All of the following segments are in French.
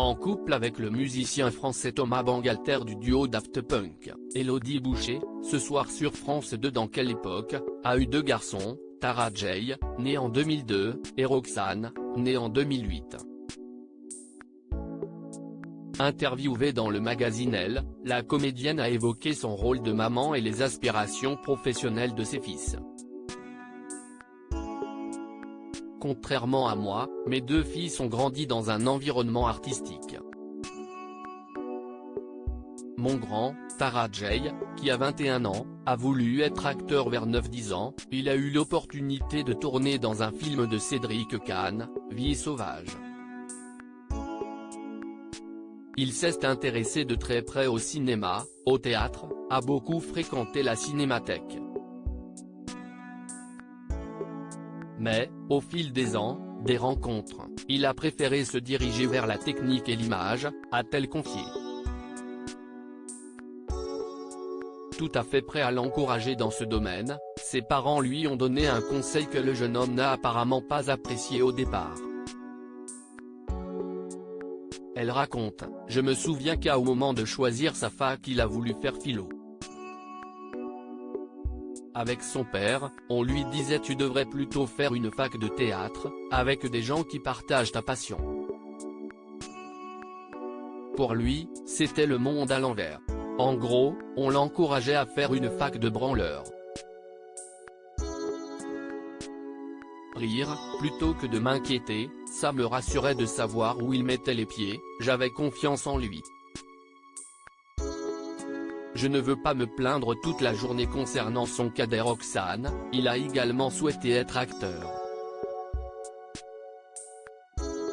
En couple avec le musicien français Thomas Bangalter du duo Daft Punk, Elodie Boucher, ce soir sur France 2 Dans quelle époque, a eu 2 garçons, Tara J, née en 2002, et Roxane, née en 2008. Interviewée dans le magazine Elle, la comédienne a évoqué son rôle de maman et les aspirations professionnelles de ses fils. Contrairement à moi, mes 2 filles ont grandi dans un environnement artistique. Mon grand, Tara J, qui a 21 ans, a voulu être acteur vers 9-10 ans, il a eu l'opportunité de tourner dans un film de Cédric Kahn, Vie sauvage. Il s'est intéressé de très près au cinéma, au théâtre, a beaucoup fréquenté la cinémathèque. Mais, au fil des ans, des rencontres, il a préféré se diriger vers la technique et l'image, a-t-elle confié. Tout à fait prêt à l'encourager dans ce domaine, ses parents lui ont donné un conseil que le jeune homme n'a apparemment pas apprécié au départ. Elle raconte, « Je me souviens qu'au moment de choisir sa fac il a voulu faire philo. Avec son père, on lui disait tu devrais plutôt faire une fac de théâtre, avec des gens qui partagent ta passion. » Pour lui, c'était le monde à l'envers. En gros, on l'encourageait à faire une fac de branleur. Rire, plutôt que de m'inquiéter, ça me rassurait de savoir où il mettait les pieds, j'avais confiance en lui. Je ne veux pas me plaindre toute la journée concernant son cadet Roxane, il a également souhaité être acteur.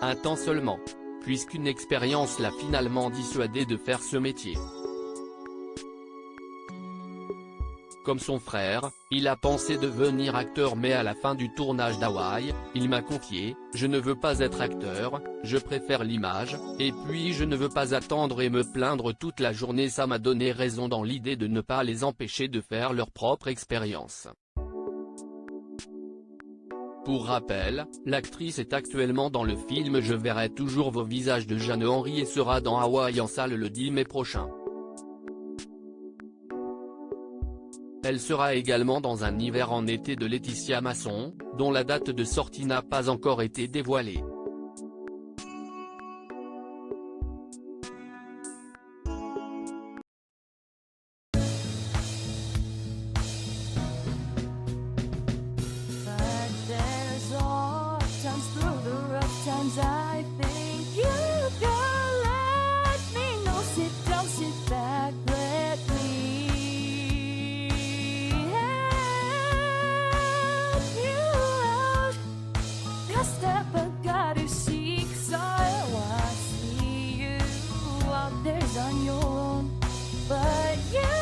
Un temps seulement. Puisqu'une expérience l'a finalement dissuadé de faire ce métier. Comme son frère, il a pensé devenir acteur mais à la fin du tournage d'Hawaï, il m'a confié, je ne veux pas être acteur, je préfère l'image, et puis je ne veux pas attendre et me plaindre toute la journée. Ça m'a donné raison dans l'idée de ne pas les empêcher de faire leur propre expérience. Pour rappel, l'actrice est actuellement dans le film Je verrai toujours vos visages de Jeanne Henry et sera dans Hawaï en salle le 10 mai prochain. Elle sera également dans Un hiver en été de Laetitia Masson, dont la date de sortie n'a pas encore été dévoilée. On your own, but you